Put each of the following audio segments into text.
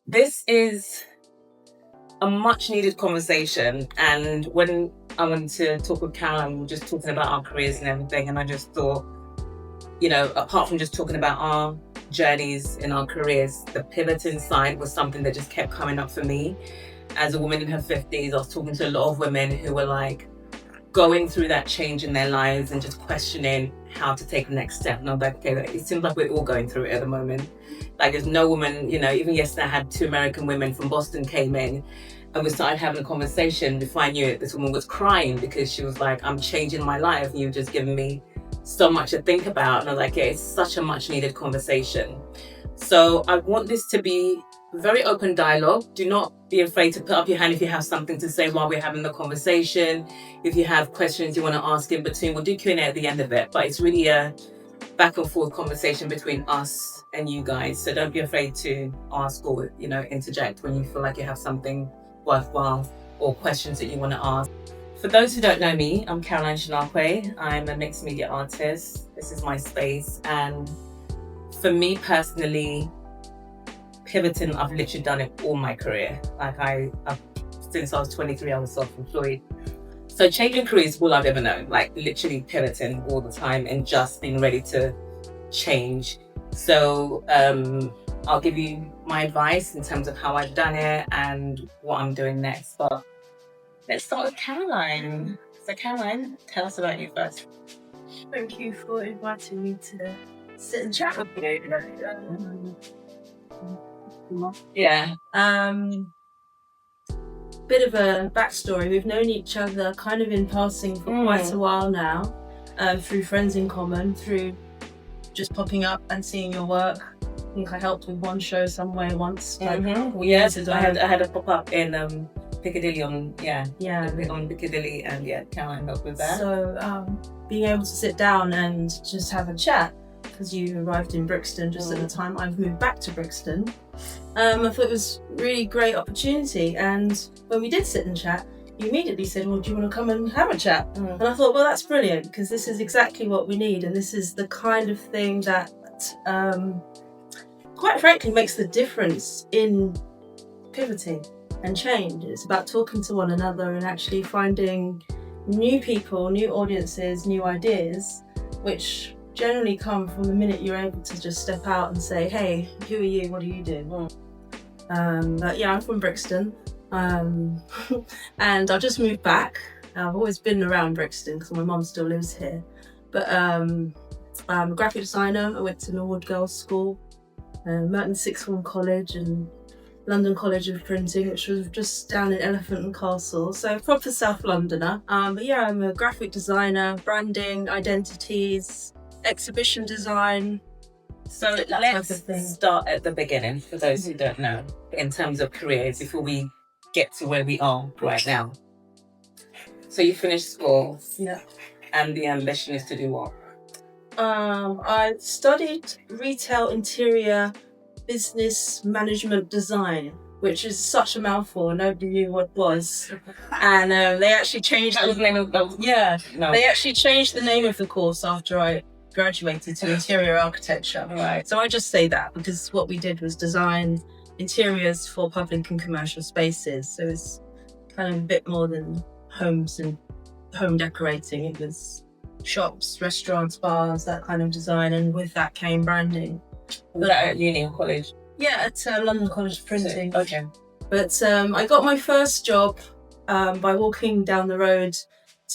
This is a much needed conversation. And when I went to talk with Caroline, we were just talking about our careers and everything. And I just thought, apart from just talking about our journeys in our careers, the pivoting side was something that just kept coming up for me. As a woman in her 50s, I was talking to a lot of women who were like going through that change in their lives and just questioning how to take the next step. And I'm like, okay, it seems like we're all going through it at the moment. Like there's no woman, even yesterday I had 2 American women from Boston came in and we started having a conversation. Before I knew it, this woman was crying because she was like, I'm changing my life. You've just given me so much to think about. And I was like, yeah, it's such a much needed conversation. So I want this to be very open dialogue. Do not be afraid to put up your hand if you have something to say while we're having the conversation. If you have questions you want to ask in between, we'll do Q&A at the end of it. But it's really a back and forth conversation between us and you guys. So don't be afraid to ask or, interject when you feel like you have something worthwhile or questions that you want to ask. For those who don't know me, I'm Carolyn Chinakwe. I'm a mixed media artist. This is my space. And for me personally, pivoting, I've literally done it all my career. Like since I was 23, I was self-employed. So changing careers is all I've ever known, like literally pivoting all the time and just being ready to change. So I'll give you my advice in terms of how I've done it and what I'm doing next. But let's start with Caroline. So Caroline, tell us about you first. Thank you for inviting me to sit and chat with you. Yeah. Bit of a backstory. We've known each other kind of in passing for quite a while now, through friends in common, through just popping up and seeing your work. I think I helped with one show somewhere once. Yes, I had a pop up in Piccadilly on Piccadilly, and Caroline helped with that. So being able to sit down and just have a chat, because you arrived in Brixton just at the time I've moved back to Brixton. I thought it was a really great opportunity, and when we did sit and chat, you immediately said, well, do you want to come and have a chat? And I thought, well, that's brilliant, because this is exactly what we need, and this is the kind of thing that quite frankly makes the difference in pivoting and change. It's about talking to one another and actually finding new people, new audiences, new ideas, which generally come from the minute you're able to just step out and say, hey, who are you, what do you do? But yeah, I'm from Brixton, and I've just moved back. I've always been around Brixton because my mum still lives here, but I'm a graphic designer. I went to Norwood Girls' School, Merton Sixth Form College and London College of Printing, which was just down in Elephant and Castle, so proper South Londoner. But yeah, I'm a graphic designer, branding, identities, exhibition design. So let's start at the beginning for those who don't know, in terms of careers, before we get to where we are right now. So you finished school, and the ambition is to do what? I studied retail interior business management design, which is such a mouthful and nobody knew what it was. And they actually changed the name of They actually changed the name of the course after I graduated to interior architecture. Right. So I just say that because what we did was design interiors for public and commercial spaces. So it's kind of a bit more than homes and home decorating. It was shops, restaurants, bars, that kind of design, and with that came branding. Was that at uni or college? Yeah, at London College of Printing. Okay. But I got my first job by walking down the road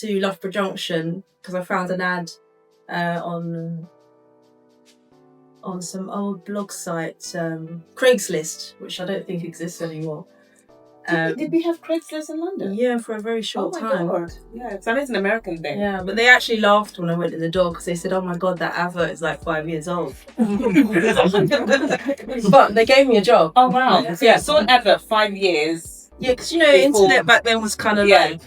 to Loughborough Junction because I found an ad on some old blog site, Craigslist, which I don't think exists anymore. Did we have Craigslist in London? Yeah, for a very short time. God. Yeah, that is an American thing. Yeah, but they actually laughed when I went in the door because they said, oh my God, that advert is like 5 years old. But they gave me a job. Oh wow. So yeah, saw an advert 5 years. Yeah, because internet back then was kind of like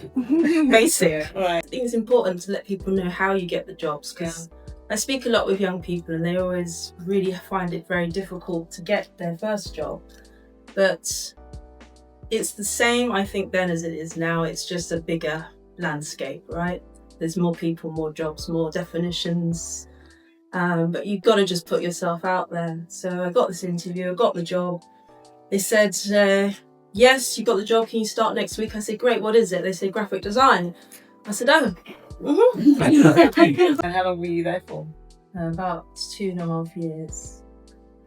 basic. Right. I think it's important to let people know how you get the jobs, because I speak a lot with young people and they always really find it very difficult to get their first job. But it's the same, I think, then as it is now. It's just a bigger landscape, right? There's more people, more jobs, more definitions. But you've got to just put yourself out there. So I got this interview, I got the job. they said, yes, you got the job, can you start next week? I said, great, what is it? They said, graphic design. I said, oh. And how long were you there for? About 2.5 years.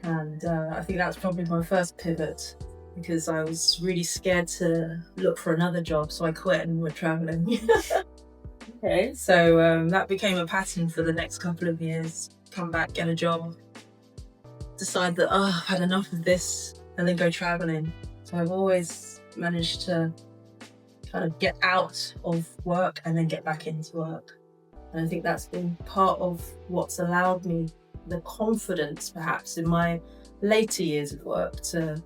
And I think that's probably my first pivot, because I was really scared to look for another job, so I quit and went travelling. Okay. So that became a pattern for the next couple of years. Come back, get a job, decide that, I've had enough of this, and then go travelling. So I've always managed to kind of get out of work and then get back into work. And I think that's been part of what's allowed me the confidence, perhaps, in my later years of work to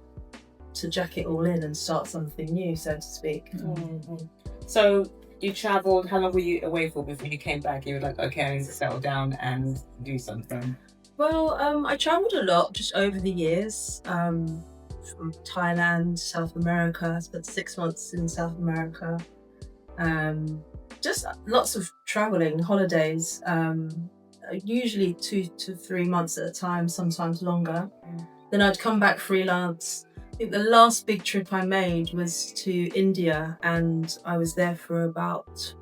jack it all in and start something new, so to speak. Mm-hmm. So you travelled, how long were you away for before you came back? You were like, okay, I need to settle down and do something. Well, I travelled a lot just over the years, from Thailand, South America. I spent 6 months in South America. Just lots of travelling, holidays, usually 2 to 3 months at a time, sometimes longer. Then I'd come back freelance. I think the last big trip I made was to India, and I was there for about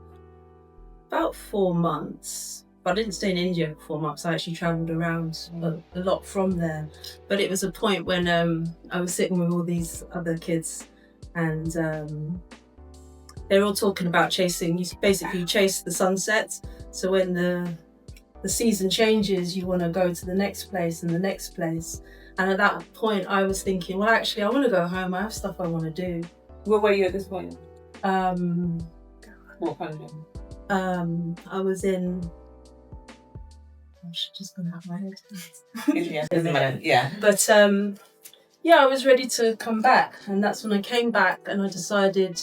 4 months. But I didn't stay in India for 4 months. I actually travelled around a lot from there. But it was a point when I was sitting with all these other kids, and they're all talking about chasing. You basically chase the sunset. So when the season changes, you want to go to the next place and the next place. And at that point, I was thinking, well, actually, I want to go home. I have stuff I want to do. Where were you at this point? What country? I was in. I'm just gonna have my head. India. Doesn't matter. Yeah. But yeah, I was ready to come back, and that's when I came back, and I decided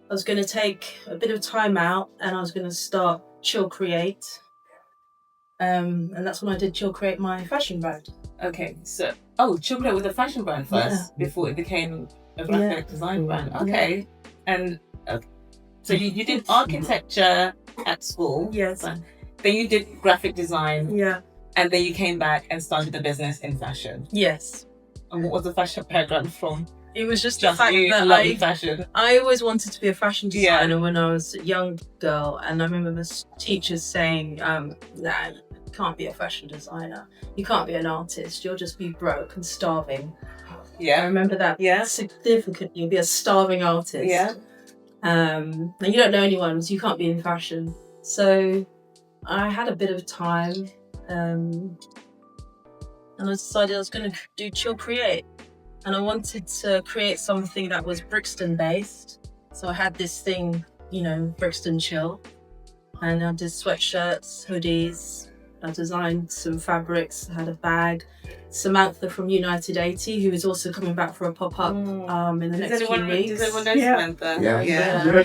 I was going to take a bit of time out, and I was going to start Chill Create. And that's when I did Chill Create, my fashion brand. Okay, so Chill Create was a fashion brand first before it became a graphic design brand. Okay, and so you did architecture at school. Yes. Then you did graphic design. Yeah. And then you came back and started the business in fashion. Yes. And what was the fashion background from? It was just the fact you that loving fashion. I always wanted to be a fashion designer when I was a young girl, and I remember the teachers saying, nah, you can't be a fashion designer. You can't be an artist. You'll just be broke and starving. Yeah. I remember that significantly. You'll be a starving artist. Yeah. And you don't know anyone, so you can't be in fashion. So I had a bit of time, and I decided I was going to do Chill Create. And I wanted to create something that was Brixton based. So I had this thing, Brixton Chill. And I did sweatshirts, hoodies. I designed some fabrics, had a bag. Samantha from United 80, who is also coming back for a pop-up in the next few weeks. Does everyone know Samantha? Yeah.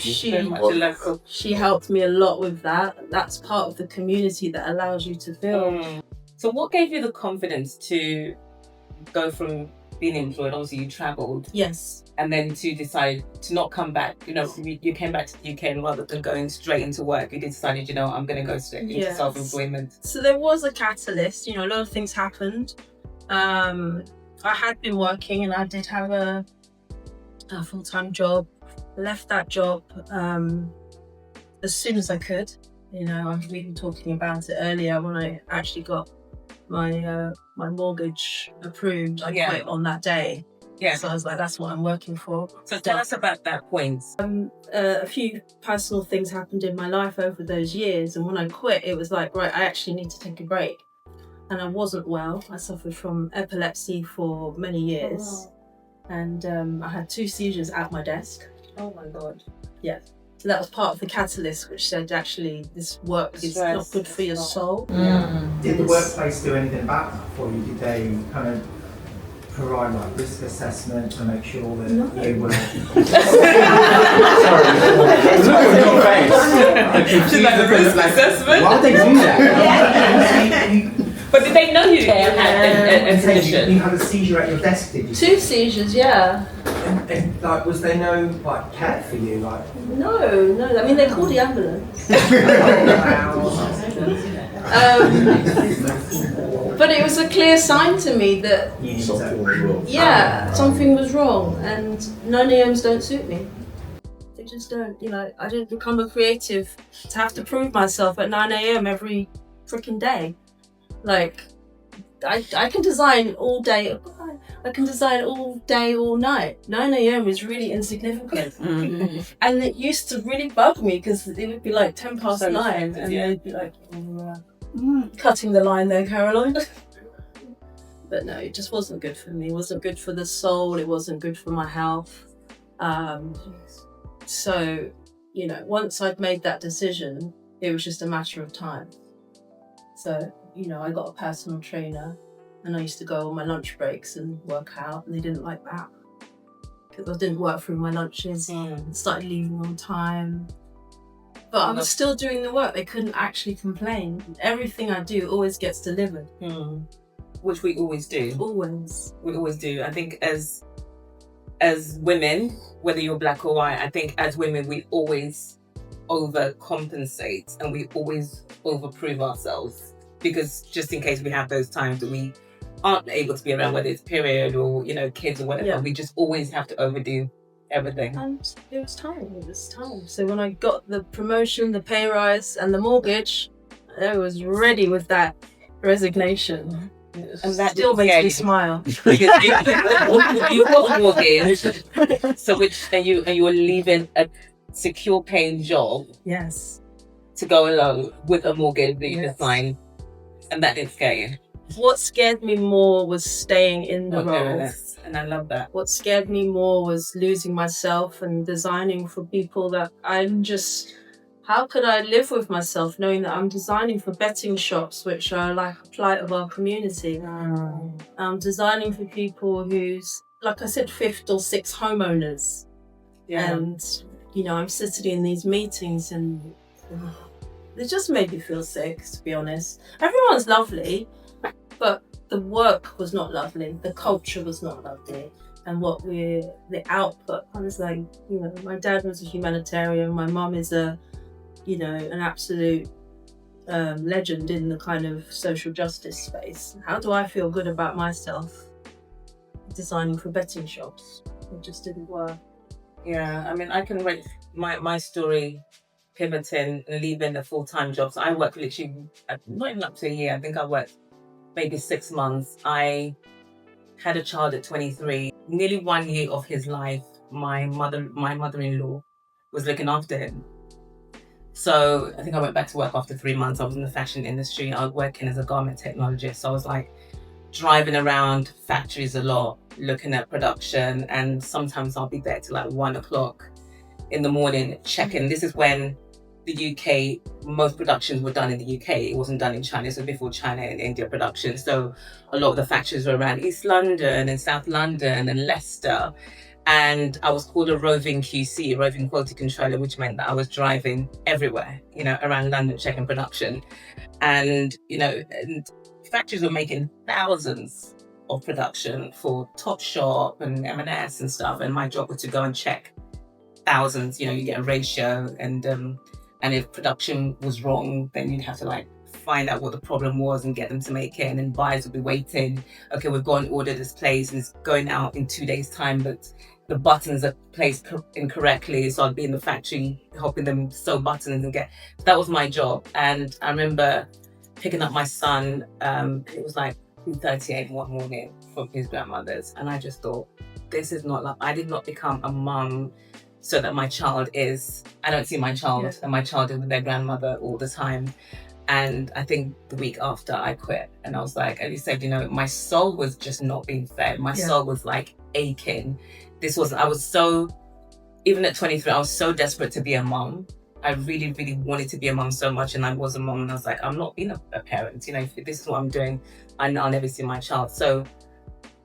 She helped me a lot with that. That's part of the community that allows you to build. So what gave you the confidence to go from being employed, obviously you travelled. Yes. And then to decide to not come back, you came back to the UK, and rather than going straight into work, you decided, I'm going to go straight into self-employment. So there was a catalyst, a lot of things happened. I had been working, and I did have a full-time job. Left that job as soon as I could. I've been talking about it earlier when I actually got my mortgage approved. I quit on that day. Yeah. So I was like, that's what I'm working for. So tell us about that point. A few personal things happened in my life over those years, and when I quit, it was like, right, I actually need to take a break. And I wasn't well. I suffered from epilepsy for many years. And I had 2 seizures at my desk. Oh my God. Yeah. So that was part of the catalyst, which said, actually, this work is not good for your soul. Did the workplace do anything about that for you? Did they kind of provide risk assessment to make sure that you were... Risk assessment? Why did they do that? But did they know you had a seizure? You had a seizure at your desk, did you? 2 seizures, yeah. And was there no care for you? No. I mean, they called the But it was a clear sign to me that Something was wrong. something was wrong, and 9 a.m.s don't suit me. They just don't. I didn't become a creative to have to prove myself at 9 a.m. every freaking day. Like, I can design all day. I can design all day, all night. 9 a.m. is really insignificant. And it used to really bug me because it would be like 10 past 9 and they'd be like, cutting the line there, Caroline. But no, it just wasn't good for me. It wasn't good for the soul. It wasn't good for my health. So, once I'd made that decision, it was just a matter of time. So, I got a personal trainer and I used to go on my lunch breaks and work out, and they didn't like that because I didn't work through my lunches and started leaving on time. But I was still doing the work. They couldn't actually complain. Everything I do always gets delivered. Which we always do. Always. We always do. I think as women, whether you're black or white, I think as women we always overcompensate and we always overprove ourselves, because just in case we have those times that we aren't able to be around, whether it's period or kids or whatever, we just always have to overdo everything. And it was time. So when I got the promotion, the pay rise and the mortgage, I was ready with that resignation. And that still makes me smile. You got a mortgage, so you were leaving a secure paying job. Yes. To go along with a mortgage that you just signed, and that didn't scare you. What scared me more was staying in the role. And I love that. What scared me more was losing myself and designing for people that how could I live with myself knowing that I'm designing for betting shops, which are like a plight of our community. I'm designing for people who's, like I said, fifth or sixth homeowners. And, I'm sitting in these meetings and it just made me feel sick, to be honest. Everyone's lovely, but the work was not lovely. The culture was not lovely. And the output, I was like, my dad was a humanitarian. My mum is an absolute legend in the kind of social justice space. How do I feel good about myself designing for betting shops? It just didn't work. Yeah, I mean, I can rate my story pivoting and leaving a full-time job. So I worked literally not even up to a year. I think I worked maybe 6 months. I had a child at 23. Nearly 1 year of his life, my mother-in-law was looking after him. So I think I went back to work after 3 months. I was in the fashion industry. I was working as a garment technologist. So I was like driving around factories a lot, looking at production, and sometimes I'll be there till like 1 o'clock in the morning checking. This is when the UK, most productions were done in the UK. It wasn't done in China. So before China and India production. So a lot of the factories were around East London and South London and Leicester. And I was called a roving QC, roving quality controller, which meant that I was driving everywhere, around London checking production. And, and factories were making thousands of production for Topshop and M&S and stuff. And my job was to go and check thousands. You get a ratio, and if production was wrong, then you'd have to find out what the problem was and get them to make it. And then buyers would be waiting. Okay, we've gone and ordered this place and it's going out in 2 days' time, but the buttons are placed incorrectly. So I'd be in the factory helping them sew buttons and that was my job. And I remember picking up my son. It was like 2:38 one morning from his grandmother's. And I just thought, this is not like, I did not become a mum so that my child I don't see my child and my child is with their grandmother all the time. And I think the week after I quit, and I was like, as you said, my soul was just not being fed. My soul was aching. I was so, even at 23, I was so desperate to be a mom. I really, really wanted to be a mom so much, and I was a mom, and I was like, I'm not being a parent. If this is what I'm doing, I'll never see my child. So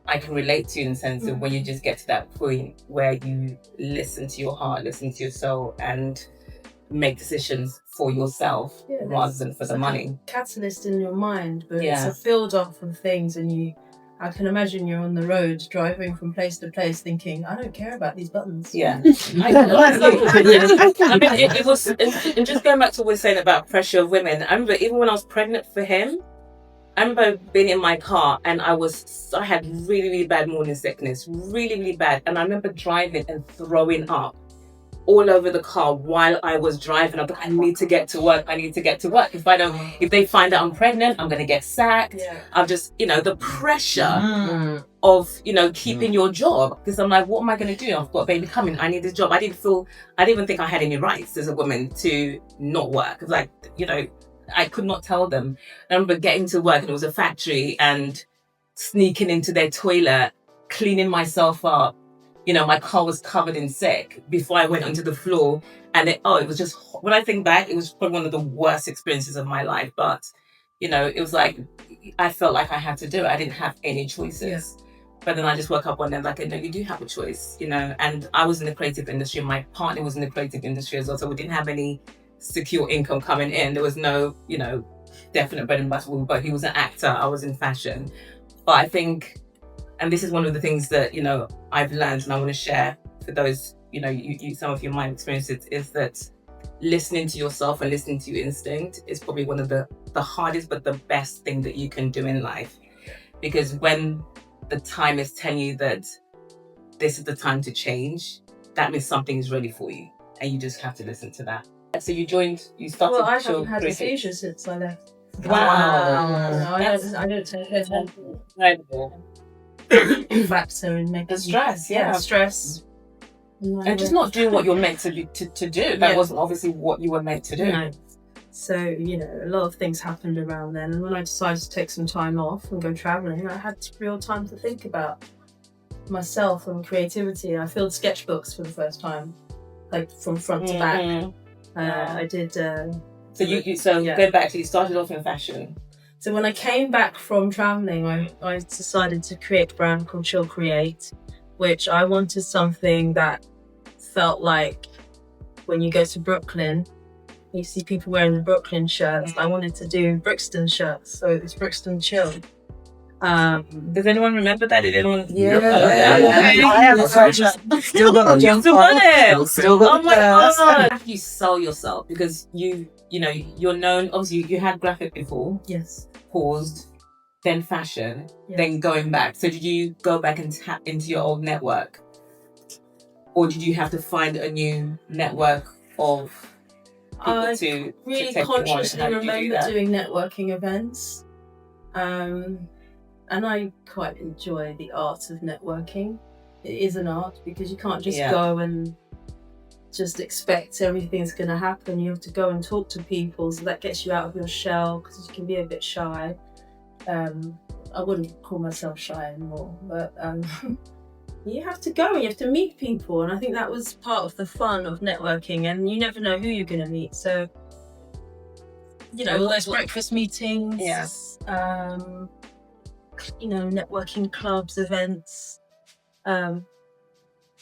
I can relate to you in the sense of when you just get to that point where you listen to your heart, listen to your soul, and make decisions for yourself rather than for the money. Catalyst in your mind, but it's a build-up of things, and I can imagine you're on the road driving from place to place thinking, I don't care about these buttons. Yeah. I mean, it was, and just going back to what we were saying about pressure of women, I remember even when I was pregnant for him, I remember being in my car and I had really, really bad morning sickness, really, really bad. And I remember driving and throwing up all over the car while I was driving. I'm like, I need to get to work. If they find out I'm pregnant, I'm going to get sacked. Yeah. I'm just, the pressure of, keeping your job. Because I'm like, what am I going to do? I've got a baby coming. I need this job. I didn't even think I had any rights as a woman to not work. It's like, I could not tell them. I remember getting to work and it was a factory and sneaking into their toilet, cleaning myself up. My car was covered in sick before I went onto the floor. And it was just, when I think back, it was probably one of the worst experiences of my life. But, it was like, I felt like I had to do it. I didn't have any choices. Yeah. But then I just woke up one day like, no, you do have a choice, And I was in the creative industry. My partner was in the creative industry as well. So we didn't have any secure income coming in. There was no, definite bread and butter. But he was an actor. I was in fashion. But I think, and this is one of the things that, I've learned and I want to share for those, some of your mind experiences, is that listening to yourself and listening to your instinct is probably one of the hardest but the best thing that you can do in life. Because when the time is telling you that this is the time to change, that means something is ready for you. And you just have to listen to that. So you started. Well, I haven't had a seizure since I left. Wow. No, I don't take it. Incredible. Factor in making the stress, stress. And just not doing what you're meant to do. That wasn't obviously what you were meant to do. No. So, a lot of things happened around then. And when I decided to take some time off and go travelling, I had real time to think about myself and creativity. I filled sketchbooks for the first time, like from front to back. I did. Go back to, you started off in fashion. So when I came back from travelling, I decided to create a brand called Chill Create, which I wanted something that felt like when you go to Brooklyn, you see people wearing the Brooklyn shirts. I wanted to do Brixton shirts, so it was Brixton Chill. Does anyone remember that? Did anyone? Yeah. I have a sweatshirt. Still got it. Still got it. Oh my God. How do you sell yourself? Because you're known, obviously you had graphic before. Yes. Paused, then fashion, then going back. So did you go back and tap into your old network? Or did you have to find a new network of people to really take consciously you on? remember doing networking events. And I quite enjoy the art of networking. It is an art because you can't just go and just expect everything's going to happen. You have to go and talk to people, so that gets you out of your shell because you can be a bit shy. I wouldn't call myself shy anymore, but you have to go and you have to meet people, and I think that was part of the fun of networking, and you never know who you're going to meet. So all those breakfast meetings, networking clubs, events,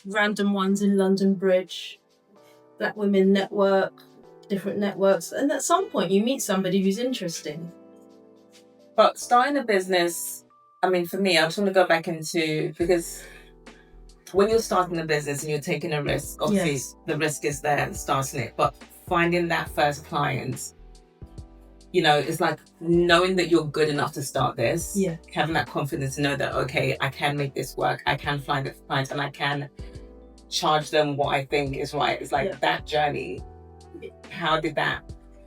random ones in London Bridge, Black Women Network, different networks, and at some point you meet somebody who's interesting. But starting a business, I mean, for me, I just want to go back into, because when you're starting a business and you're taking a risk, obviously the risk is there starting it, but finding that first client, it's like knowing that you're good enough to start this, having that confidence to know that, okay, I can make this work, I can find a client and I can charge them what I think is right. It's like that journey.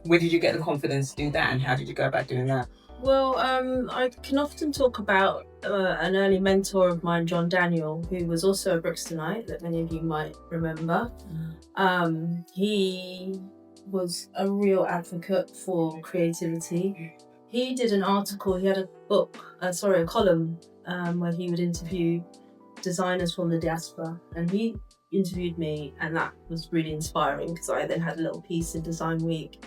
Where did you get the confidence to do that, and how did you go about doing that? Well, I can often talk about an early mentor of mine, John Daniel, who was also a Brixtonite that many of you might remember. He was a real advocate for creativity. He did an article, he had a column where he would interview designers from the diaspora, and he interviewed me, and that was really inspiring because I then had a little piece in Design Week.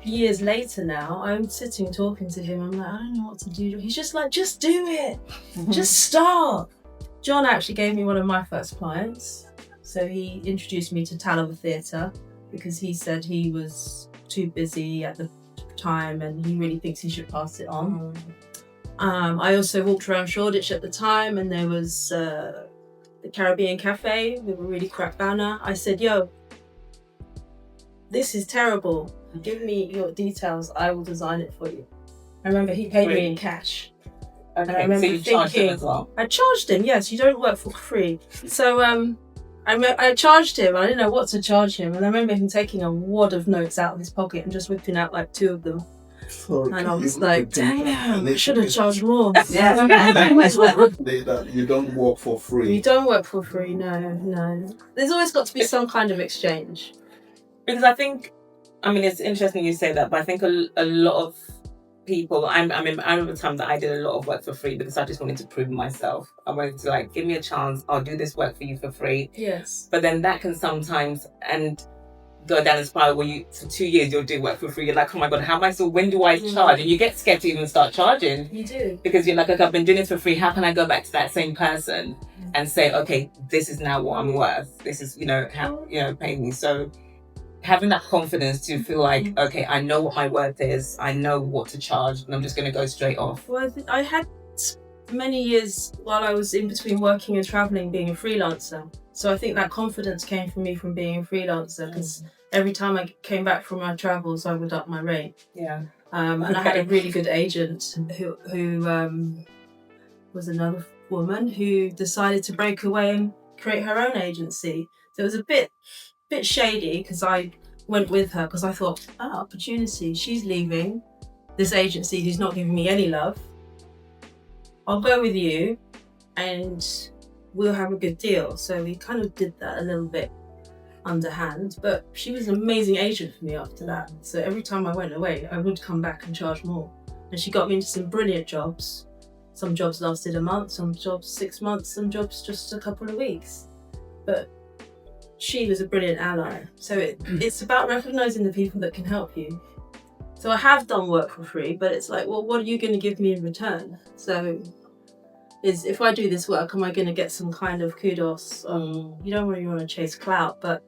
Years later now, I'm sitting talking to him, I'm like, I don't know what to do. He's just like, just do it, just start. John actually gave me one of my first clients. So he introduced me to Tallow Theatre because he said he was too busy at the time and he really thinks he should pass it on. I also walked around Shoreditch at the time, and there was the Caribbean Cafe with a really crap banner. I said, yo, this is terrible. Give me your details, I will design it for you. I remember he paid me in cash. Okay, And I remember so you charged him thinking- as well. I charged him, yes, you don't work for free. So I charged him, I didn't know what to charge him, and I remember him taking a wad of notes out of his pocket and just whipping out like 2 of them. And I was like, damn, I should have charged more. That you don't work for free. You don't work for free, no. There's always got to be some kind of exchange. Because I think, I mean, it's interesting you say that, but I think a lot of people, I remember the time that I did a lot of work for free because I just wanted to prove myself. I wanted to like, give me a chance, I'll do this work for you for free. Yes. But then that can sometimes go down a spiral where you, for 2 years, you'll do work for free. You're like, oh my God, how am I still, when do I charge? And you get scared to even start charging. You do. Because you're like, okay, I've been doing this for free. How can I go back to that same person and say, okay, this is now what I'm worth. This is, pay me. So having that confidence to feel like, okay, I know what my worth is. I know what to charge, and I'm just going to go straight off. Well, I had many years while I was in between working and traveling being a freelancer. So I think that confidence came from me from being a freelancer, because every time I came back from my travels, I would up my rate. Yeah. And I had a really good agent who was another woman who decided to break away and create her own agency. So it was a bit shady, because I went with her because I thought, opportunity, she's leaving this agency who's not giving me any love. I'll go with you and we'll have a good deal. So we kind of did that a little bit underhand, but she was an amazing agent for me after that. So every time I went away, I would come back and charge more. And she got me into some brilliant jobs. Some jobs lasted a month, some jobs 6 months, some jobs just a couple of weeks. But she was a brilliant ally. So it's about recognizing the people that can help you. So I have done work for free, but it's like, well, what are you going to give me in return? So if I do this work, am I going to get some kind of kudos? You don't really want to chase clout, but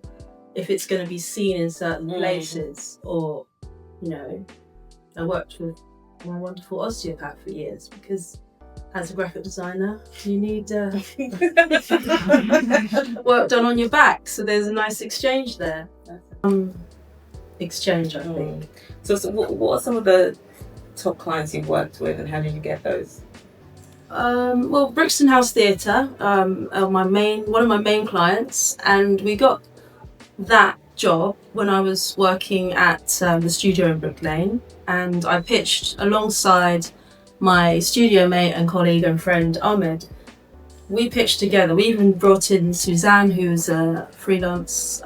if it's going to be seen in certain places, or, I worked with my wonderful osteopath for years, because as a graphic designer, you need work done on your back. So there's a nice exchange there. Exchange, I think. So what are some of the top clients you've worked with, and how did you get those? Well, Brixton House Theatre are one of my main clients, and we got that job when I was working at the studio in Brook Lane, and I pitched alongside my studio mate and colleague and friend Ahmed. We pitched together. We even brought in Suzanne, who's a freelance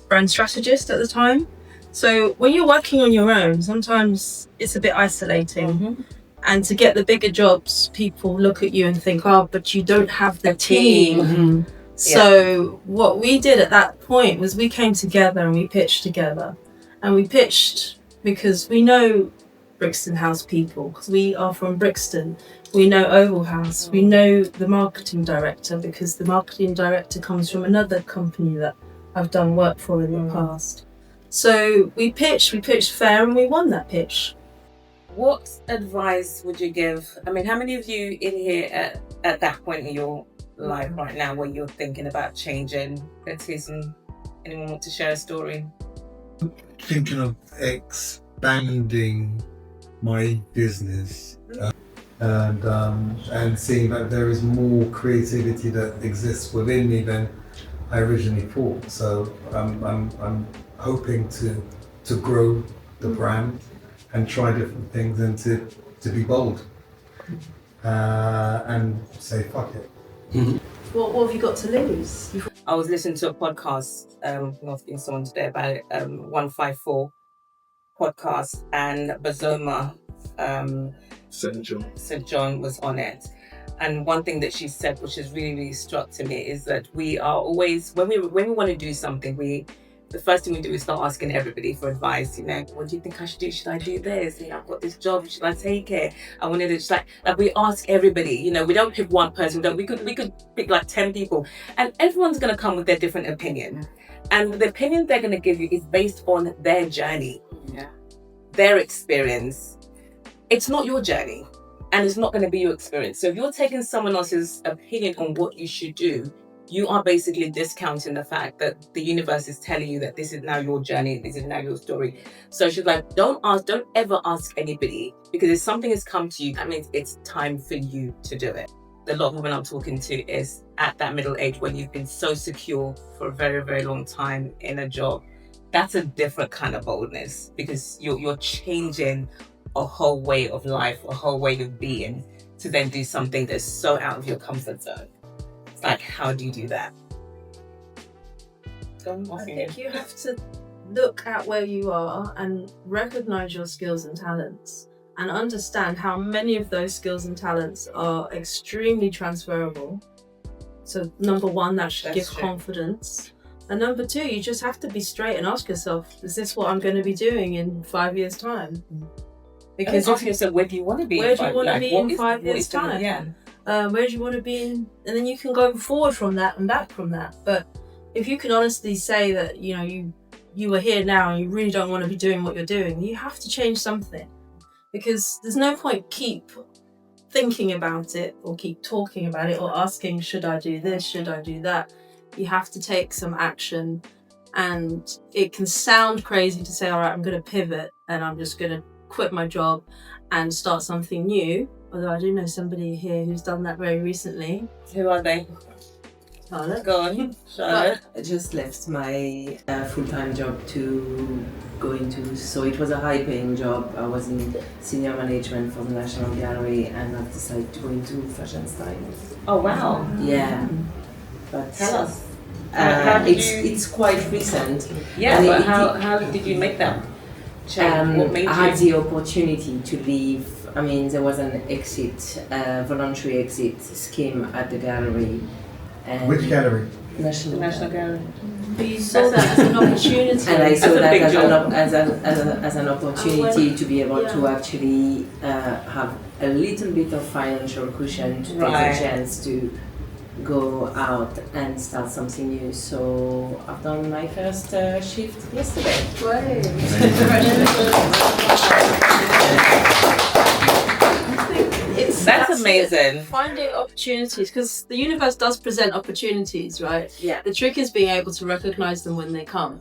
brand strategist at the time. So when you're working on your own, sometimes it's a bit isolating. And to get the bigger jobs, people look at you and think, but you don't have the team. So what we did at that point was we came together and we pitched together. And we pitched because we know Brixton House people, because we are from Brixton. We know Oval House. We know the marketing director, because the marketing director comes from another company that I've done work for in the past. So we pitched fair, and we won that pitch. What advice would you give? I mean, how many of you in here at that point in your life right now where you're thinking about changing? Let's hear anyone want to share a story? Thinking of expanding my business and seeing that there is more creativity that exists within me than I originally thought. So I'm hoping to grow the brand and try different things, and to be bold and say fuck it. What have you got to lose? I was listening to a podcast, I was speaking to someone today about it, 154 podcast, and Bazoma St. John was on it. And one thing that she said, which has really, really struck to me, is that we are always, when we want to do something, the first thing we do is start asking everybody for advice. What do you think I should do? Should I do this? I've got this job. Should I take it? I wanted to just like we ask everybody. We don't pick one person. We could pick like 10 people, and everyone's gonna come with their different opinion. And the opinion they're gonna give you is based on their journey, their experience. It's not your journey, and it's not gonna be your experience. So if you're taking someone else's opinion on what you should do, you are basically discounting the fact that the universe is telling you that this is now your journey, this is now your story. So she's like, don't ever ask anybody, because if something has come to you, that means it's time for you to do it. A lot of women I'm talking to is at that middle age when you've been so secure for a very, very long time in a job. That's a different kind of boldness, because you're changing a whole way of life, a whole way of being, to then do something that's so out of your comfort zone. It's like, how do you do that? I think you have to look at where you are and recognize your skills and talents, and understand how many of those skills and talents are extremely transferable. So number one, that should give confidence. And number two, you just have to be straight and ask yourself, is this what I'm going to be doing in 5 years' time? Because ask yourself, where do you want to be? Where do you want to be in 5 years' time? Yeah. Where do you want to be in? And then you can go forward from that and back from that. But if you can honestly say that, you know, you are here now and you really don't want to be doing what you're doing, you have to change something. Because there's no point keep thinking about it or keep talking about it or asking, should I do this, should I do that? You have to take some action. And it can sound crazy to say, all right, I'm going to pivot and I'm just going to quit my job and start something new. Although I do know somebody here who's done that very recently. Who are they? Charlotte. Go on, Charlotte. I just left my full-time job to go into, so it was a high-paying job. I was in senior management for the National Gallery, and I've decided to go into fashion styling. Oh wow! Yeah, but tell us. It's quite recent. Yeah, but how did you make that change? What made I had the opportunity to leave. I mean, there was an exit, voluntary exit scheme at the gallery. Which gallery? National Gallery. But you saw that as an opportunity. And I saw that job. as an opportunity to be able to actually have a little bit of financial cushion to take a chance to go out and start something new. So I've done my first shift yesterday. That's amazing. Finding opportunities, because the universe does present opportunities, right? Yeah. The trick is being able to recognize them when they come.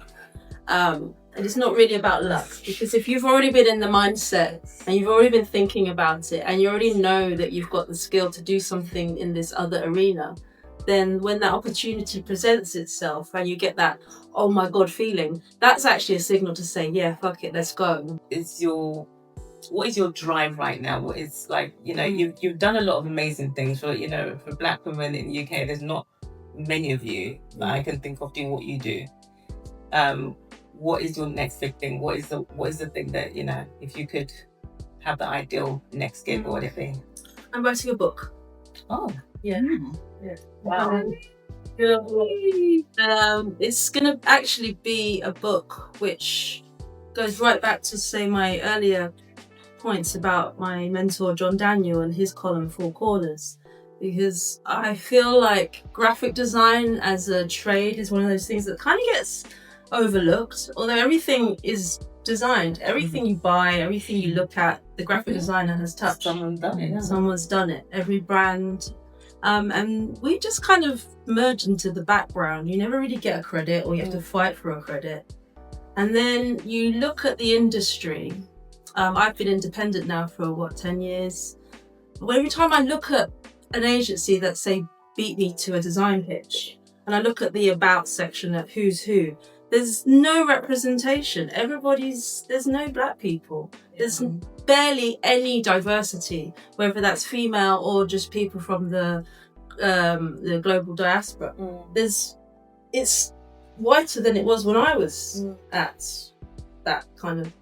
And it's not really about luck, because if you've already been in the mindset and you've already been thinking about it and you already know that you've got the skill to do something in this other arena, then when that opportunity presents itself and you get that, oh my God feeling, that's actually a signal to say, yeah, fuck it, let's go. What is your drive right now? What is, like, you know, you've done a lot of amazing things for, you know, for Black women in the UK. There's not many of you that I can think of doing what you do. What is your next big thing? What is the thing that, you know, if you could have the ideal next gig, what would it be? I'm writing a book. Oh, yeah. Yeah. Wow. It's gonna actually be a book which goes right back to, say, my earlier points about my mentor John Daniel and his column Four Corners, because I feel like graphic design as a trade is one of those things that kind of gets overlooked. Although everything is designed, everything you buy, everything you look at, the graphic designer has touched. Someone's done it. Yeah. Someone's done it. Every brand. And we just kind of merge into the background. You never really get a credit, or you have to fight for a credit. And then you look at the industry. I've been independent now for 10 years. But every time I look at an agency that, say, beat me to a design pitch, and I look at the about section at who's who, there's no representation. There's no Black people. There's barely any diversity, whether that's female or just people from the global diaspora. It's whiter than it was when I was at that kind of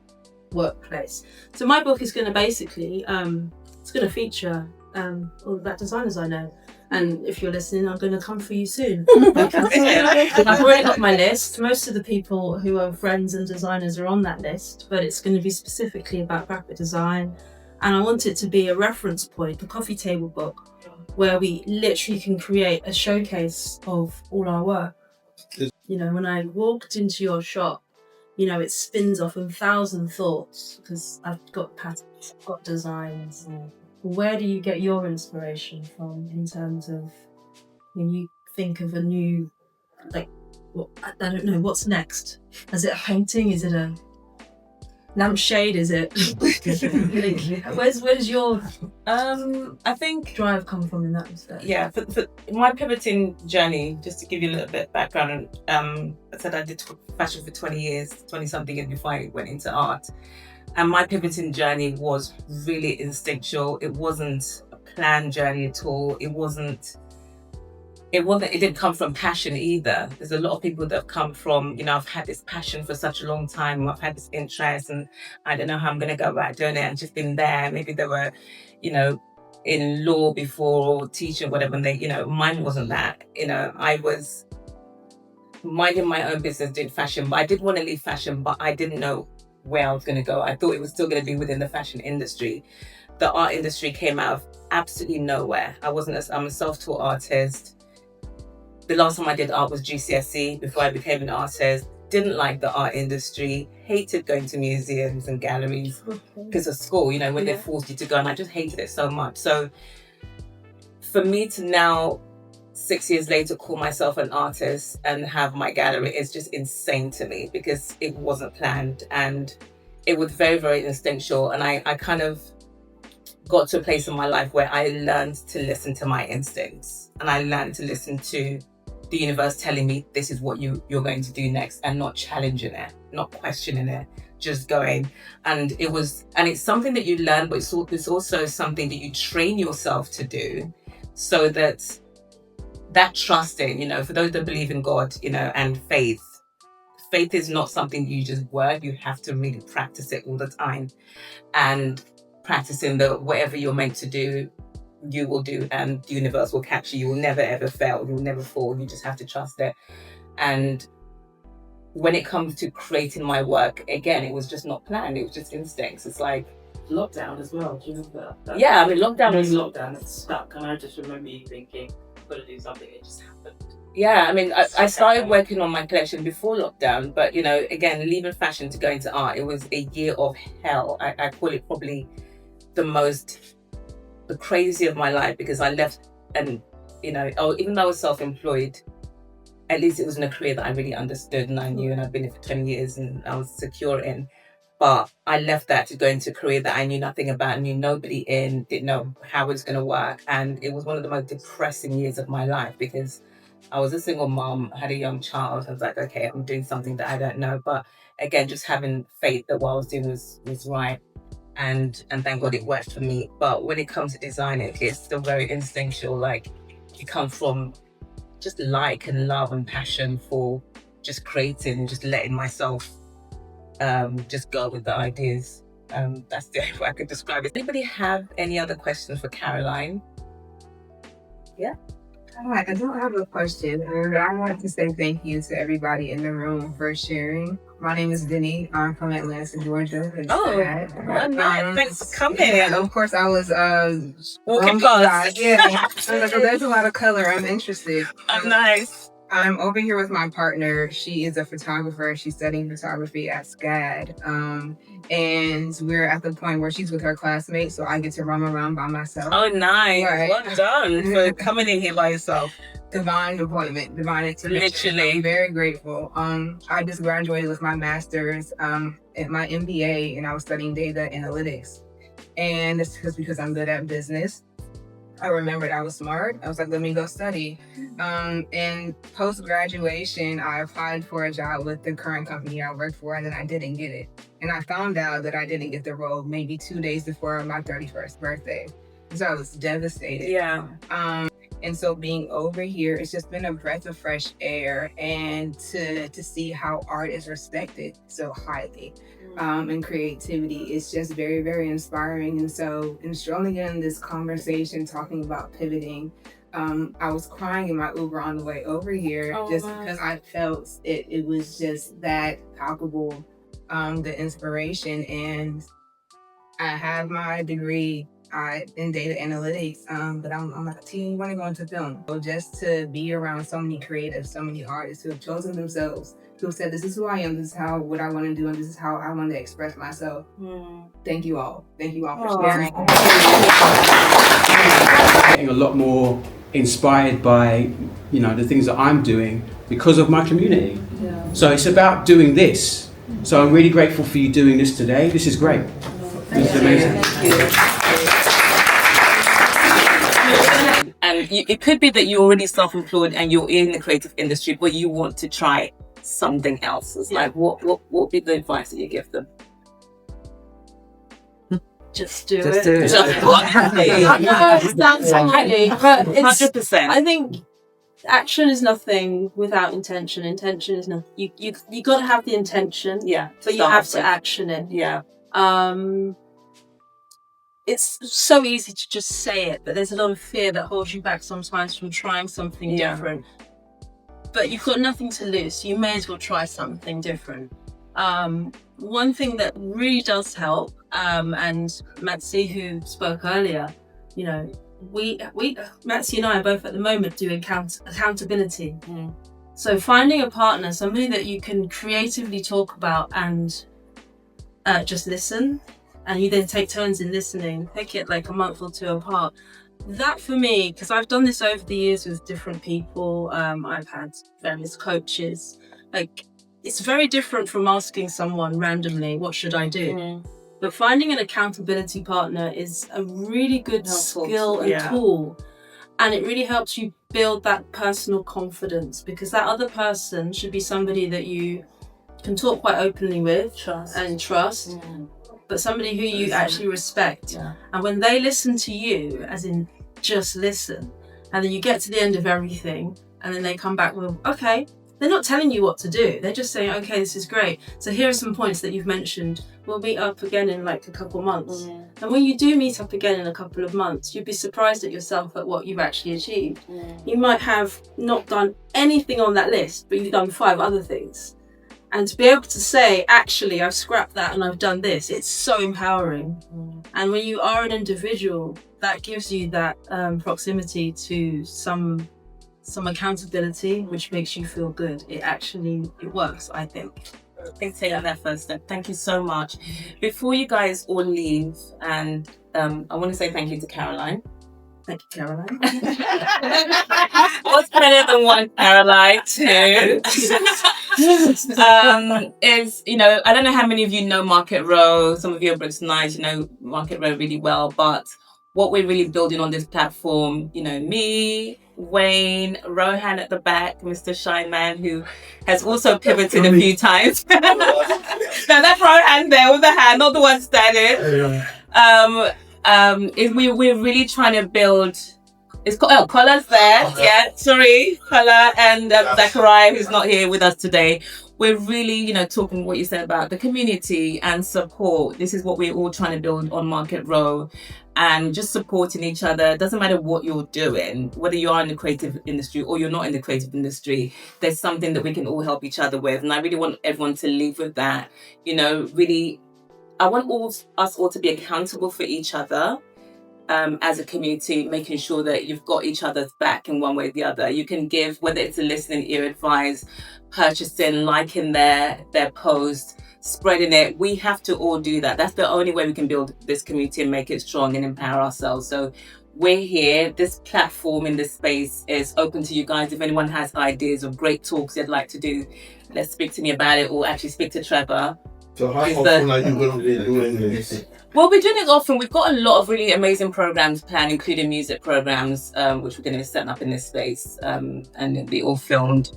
workplace. So my book is going to basically it's going to feature all the Black designers I know. And if you're listening, I'm going to come for you soon. I've already got my list. Most of the people who are friends and designers are on that list, but it's going to be specifically about graphic design. And I want it to be a reference point, a coffee table book, where we literally can create a showcase of all our work. You know, when I walked into your shop, you know, it spins off 1,000 thoughts, because I've got patterns, I've got designs. Where do you get your inspiration from in terms of when you think of a new, like, I don't know, what's next? Is it a painting? Is it a lampshade? Is it? Where's your I think drive come from in that respect? yeah, for my pivoting journey, just to give you a little bit of background, I said I did fashion for 20 years, 20 something years before I went into art. And my pivoting journey was really instinctual. It wasn't a planned journey at all. It didn't come from passion either. There's a lot of people that have come from, I've had this passion for such a long time. I've had this interest and I don't know how I'm going to go about doing it, and just been there. Maybe they were, in law before or teaching, whatever. And mine wasn't that. I was minding my own business, doing fashion, but I did want to leave fashion, but I didn't know where I was going to go. I thought it was still going to be within the fashion industry. The art industry came out of absolutely nowhere. I'm a self-taught artist. The last time I did art was GCSE before I became an artist. Didn't like the art industry, hated going to museums and galleries because of school, when they forced you to go, and I just hated it so much. So for me to now, 6 years later, call myself an artist and have my gallery is just insane to me, because it wasn't planned and it was very, very instinctual. And I kind of got to a place in my life where I learned to listen to my instincts, and I learned to listen to the universe telling me this is what you're going to do next, and not challenging it, not questioning it, just going. And it's something that you learn, but it's also something that you train yourself to do, so that trusting, for those that believe in God, and faith is not something you just word. You have to really practice it all the time, and practicing whatever you're meant to do, you will do, and the universe will catch you. You will never ever fail. You'll never fall. You just have to trust it. And when it comes to creating my work, again, it was just not planned. It was just instincts. It's like lockdown as well. Do you remember that? Yeah, I mean, lockdown was lockdown. It's stuck, and I just remember you thinking, "I've got to do something." It just happened. Yeah, I mean, I started working on my collection before lockdown, but again, leaving fashion to go into art, it was a year of hell. I call it probably the crazy of my life, because I left, and even though I was self-employed, at least it was in a career that I really understood and I knew, and I've been in for 20 years and I was secure in. But I left that to go into a career that I knew nothing about, knew nobody in, didn't know how it was going to work. And it was one of the most depressing years of my life, because I was a single mom, had a young child. I was like, okay, I'm doing something that I don't know. But again, just having faith that what I was doing was right. And thank God it worked for me. But when it comes to designing, it's still very instinctual. Like, you come from just like and love and passion for just creating and just letting myself just go with the ideas. That's the only way I could describe it. Anybody have any other questions for Caroline? Yeah? Hi, I don't have a question. I want to say thank you to everybody in the room for sharing. My name is Denny. I'm from Atlanta, Georgia. Nice. Thanks for coming. Yeah, of course, I was walking past. Yeah, I was like, oh, there's a lot of color. I'm interested. Nice. I'm over here with my partner. She is a photographer. She's studying photography at SCAD. And we're at the point where she's with her classmates, so I get to roam around by myself. Oh, nice. Right. Well done for coming in here by yourself. Divine appointment, divine intervention. Literally. I'm very grateful. I just graduated with my master's at my MBA, and I was studying data analytics. And it's because I'm good at business. I remembered I was smart. I was like, let me go study. And post-graduation, I applied for a job with the current company I worked for, and then I didn't get it. And I found out that I didn't get the role maybe 2 days before my 31st birthday. So I was devastated. Yeah. And so being over here, it's just been a breath of fresh air, and to see how art is respected so highly. And creativity is just very, very inspiring. And so in strolling in this conversation, talking about pivoting, I was crying in my Uber on the way over here, because I felt it was just that palpable, the inspiration. And I have my degree in data analytics, but I'm like, you want to go into film. So just to be around so many creatives, so many artists who have chosen themselves, who have said, this is who I am, this is what I want to do, and this is how I want to express myself. Thank you all. Thank you all for sharing. Getting a lot more inspired by, you know, the things that I'm doing because of my community. Yeah. So it's about doing this. So I'm really grateful for you doing this today. This is great. This is amazing. And it could be that you're already self-employed and you're in the creative industry, but you want to try something else. It's like, what would be the advice that you give them? Just do it. Just do it. Sounds funny, but it's 100%. I think action is nothing without intention. Intention is nothing. You got to have the intention. Yeah. But you have to action it. Yeah. It's so easy to just say it, but there's a lot of fear that holds you back sometimes from trying something different. But you've got nothing to lose, so you may as well try something different. One thing that really does help, and Matsi, who spoke earlier, you know, we Matsi and I are both at the moment doing accountability. So finding a partner, somebody that you can creatively talk about and just listen, and you then take turns in listening, take it like a month or two apart. That for me, because I've done this over the years with different people, I've had various coaches, like it's very different from asking someone randomly, what should I do? But finding an accountability partner is a really good skill and tool. And it really helps you build that personal confidence, because that other person should be somebody that you can talk quite openly with and trust, but somebody who you actually respect. And when they listen to you, as in just listen, and then you get to the end of everything, and then they come back with, okay, they're not telling you what to do. They're just saying, okay, this is great. So here are some points that you've mentioned. We'll meet up again in like a couple months. And when you do meet up again in a couple of months, you'd be surprised at yourself at what you've actually achieved. You might have not done anything on that list, but you've done 5 other things. And to be able to say, actually, I've scrapped that and I've done this, it's so empowering. And when you are an individual, that gives you that proximity to some accountability, which makes you feel good. It works, I think. Thanks for taking that first step. Thank you so much. Before you guys all leave, and I want to say thank you to Caroline. Thank you, Caroline. What's better than one Caroline too? Is, you know, I don't know how many of you know Market Row. Some of you are British, you know Market Row really well, but what we're really building on this platform, you know, me, Wayne, Rohan at the back, Mr. Shy Man, who has also pivoted a few times. No, that's Rohan there with the hand, not the one standing. Is we're really trying to build. It's called Cola's there. Kola and Zachariah, who's not here with us today. We're really, you know, talking what you said about the community and support. This is what we're all trying to build on Market Row, and just supporting each other. It doesn't matter what you're doing, whether you are in the creative industry or you're not in the creative industry, there's something that we can all help each other with. And I really want everyone to leave with that. You know, really, I want us all to be accountable for each other. As a community, making sure that you've got each other's back in one way or the other. You can give, whether it's a listening ear, advice, purchasing, liking their post, spreading it. We have to all do that. That's the only way we can build this community and make it strong and empower ourselves. So we're here. This platform in this space is open to you guys. If anyone has ideas of great talks they'd like to do, let's speak to me about it, or actually speak to Trevor. So how often are you going to be doing this? Well, we're doing it often. We've got a lot of really amazing programs planned, including music programs, which we're going to be setting up in this space, and it'll be all filmed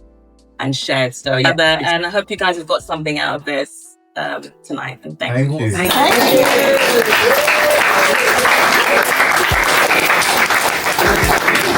and shared. So yeah, and I hope you guys have got something out of this tonight. And thank you. Thank you.